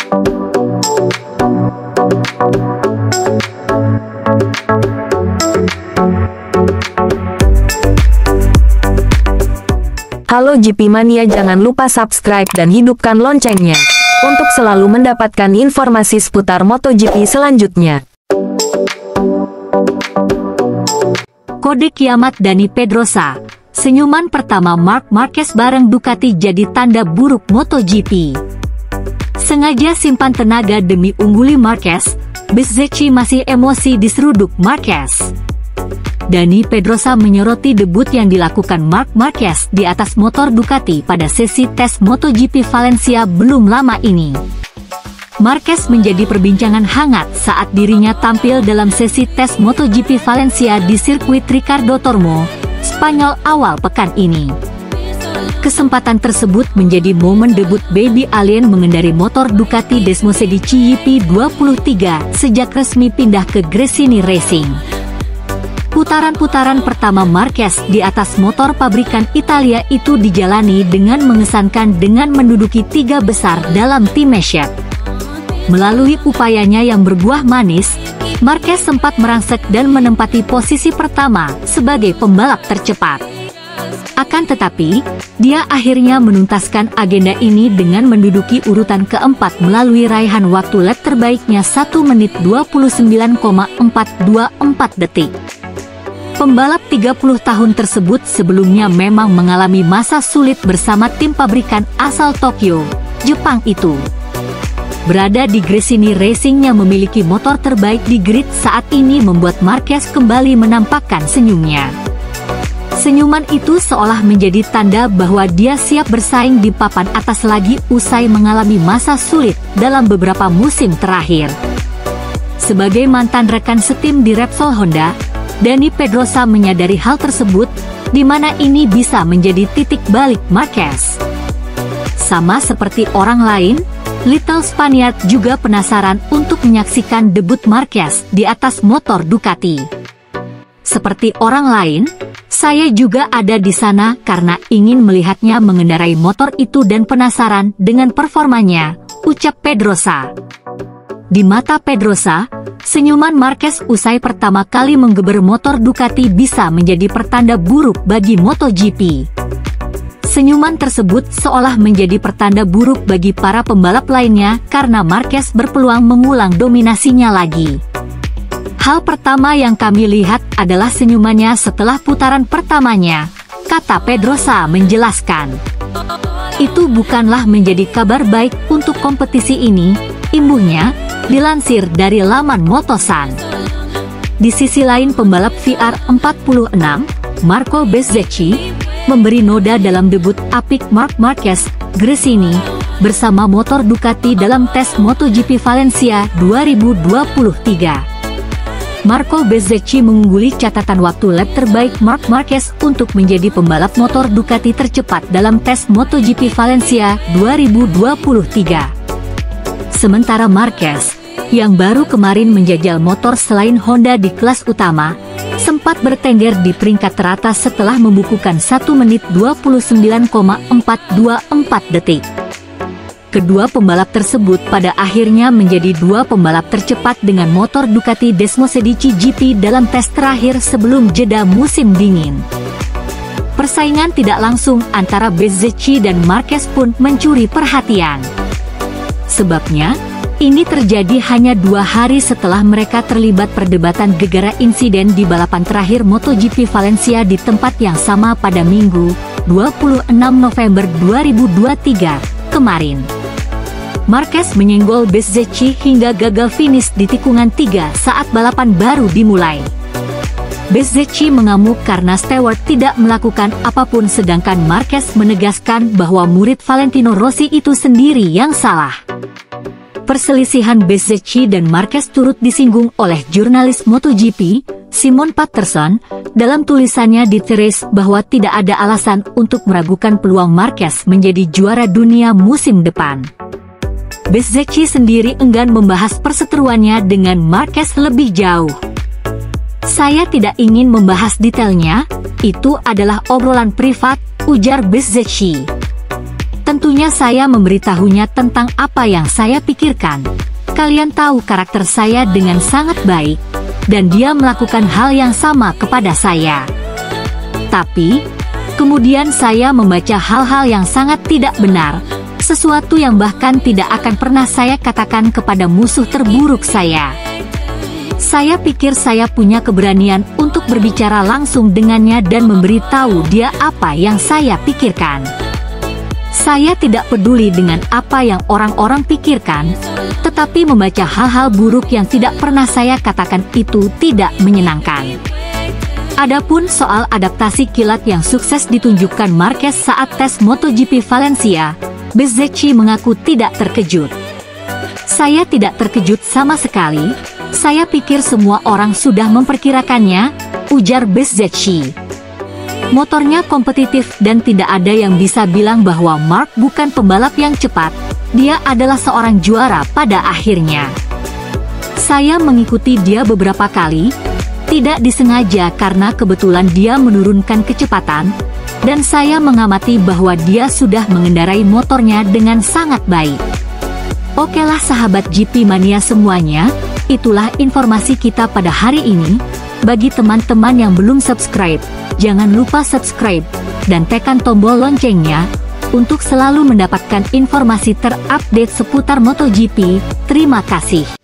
Halo GP Mania, jangan lupa subscribe dan hidupkan loncengnya untuk selalu mendapatkan informasi seputar MotoGP selanjutnya. Kode kiamat Dani Pedrosa. Senyuman pertama Marc Marquez bareng Ducati jadi tanda buruk MotoGP. Sengaja simpan tenaga demi ungguli Marquez, Bezzecchi masih emosi diseruduk Marquez. Dani Pedrosa menyoroti debut yang dilakukan Marc Marquez di atas motor Ducati pada sesi tes MotoGP Valencia belum lama ini. Marquez menjadi perbincangan hangat saat dirinya tampil dalam sesi tes MotoGP Valencia di sirkuit Ricardo Tormo, Spanyol awal pekan ini. Kesempatan tersebut menjadi momen debut Baby Alien mengendari motor Ducati Desmosedici YP23 sejak resmi pindah ke Gresini Racing. Putaran-putaran pertama Marquez di atas motor pabrikan Italia itu dijalani dengan mengesankan dengan menduduki 3 besar dalam tim Mechep. Melalui upayanya yang berbuah manis, Marquez sempat merangsek dan menempati posisi pertama sebagai pembalap tercepat. Akan tetapi, dia akhirnya menuntaskan agenda ini dengan menduduki urutan keempat melalui raihan waktu lap terbaiknya 1 menit 29,424 detik. Pembalap 30 tahun tersebut sebelumnya memang mengalami masa sulit bersama tim pabrikan asal Tokyo, Jepang itu. Berada di Gresini Racing yang memiliki motor terbaik di grid saat ini membuat Marquez kembali menampakkan senyumnya. Senyuman itu seolah menjadi tanda bahwa dia siap bersaing di papan atas lagi usai mengalami masa sulit dalam beberapa musim terakhir. Sebagai mantan rekan setim di Repsol Honda, Dani Pedrosa menyadari hal tersebut, di mana ini bisa menjadi titik balik Marquez. Sama seperti orang lain, Little Spaniard juga penasaran untuk menyaksikan debut Marquez di atas motor Ducati. Seperti orang lain, saya juga ada di sana karena ingin melihatnya mengendarai motor itu dan penasaran dengan performanya, ucap Pedrosa. Di mata Pedrosa, senyuman Marquez usai pertama kali menggeber motor Ducati bisa menjadi pertanda buruk bagi MotoGP. Senyuman tersebut seolah menjadi pertanda buruk bagi para pembalap lainnya karena Marquez berpeluang mengulang dominasinya lagi. Hal pertama yang kami lihat adalah senyumannya setelah putaran pertamanya, kata Pedrosa menjelaskan. Itu bukanlah menjadi kabar baik untuk kompetisi ini, imbuhnya, dilansir dari laman Motosan. Di sisi lain pembalap VR46, Marco Bezzecchi, memberi noda dalam debut apik Marc Marquez, Gresini, bersama motor Ducati dalam tes MotoGP Valencia 2023. Marco Bezzecchi mengungguli catatan waktu lap terbaik Marc Marquez untuk menjadi pembalap motor Ducati tercepat dalam tes MotoGP Valencia 2023. Sementara Marquez, yang baru kemarin menjajal motor selain Honda di kelas utama, sempat bertengger di peringkat teratas setelah membukukan 1 menit 29,424 detik. Kedua pembalap tersebut pada akhirnya menjadi 2 pembalap tercepat dengan motor Ducati Desmosedici GP dalam tes terakhir sebelum jeda musim dingin. Persaingan tidak langsung antara Bezzecchi dan Marquez pun mencuri perhatian. Sebabnya, ini terjadi hanya 2 hari setelah mereka terlibat perdebatan gegara insiden di balapan terakhir MotoGP Valencia di tempat yang sama pada Minggu, 26 November 2023, kemarin. Marquez menyenggol Bezzecchi hingga gagal finish di tikungan 3 saat balapan baru dimulai. Bezzecchi mengamuk karena steward tidak melakukan apapun sedangkan Marquez menegaskan bahwa murid Valentino Rossi itu sendiri yang salah. Perselisihan Bezzecchi dan Marquez turut disinggung oleh jurnalis MotoGP, Simon Patterson, dalam tulisannya di The Race bahwa tidak ada alasan untuk meragukan peluang Marquez menjadi juara dunia musim depan. Bezzecchi sendiri enggan membahas perseteruannya dengan Marquez lebih jauh. Saya tidak ingin membahas detailnya, itu adalah obrolan privat, ujar Bezzecchi. Tentunya saya memberitahunya tentang apa yang saya pikirkan. Kalian tahu karakter saya dengan sangat baik, dan dia melakukan hal yang sama kepada saya. Tapi, kemudian saya membaca hal-hal yang sangat tidak benar, sesuatu yang bahkan tidak akan pernah saya katakan kepada musuh terburuk saya. Saya pikir saya punya keberanian untuk berbicara langsung dengannya dan memberitahu dia apa yang saya pikirkan. Saya tidak peduli dengan apa yang orang-orang pikirkan, tetapi membaca hal-hal buruk yang tidak pernah saya katakan itu tidak menyenangkan. Adapun soal adaptasi kilat yang sukses ditunjukkan Marquez saat tes MotoGP Valencia, Bezzecchi mengaku tidak terkejut. Saya tidak terkejut sama sekali, saya pikir semua orang sudah memperkirakannya, ujar Bezzecchi. Motornya kompetitif dan tidak ada yang bisa bilang bahwa Mark bukan pembalap yang cepat, dia adalah seorang juara pada akhirnya. Saya mengikuti dia beberapa kali, tidak disengaja karena kebetulan dia menurunkan kecepatan, dan saya mengamati bahwa dia sudah mengendarai motornya dengan sangat baik. Okelah sahabat GP Mania semuanya, itulah informasi kita pada hari ini. Bagi teman-teman yang belum subscribe, jangan lupa subscribe, dan tekan tombol loncengnya, untuk selalu mendapatkan informasi terupdate seputar MotoGP. Terima kasih.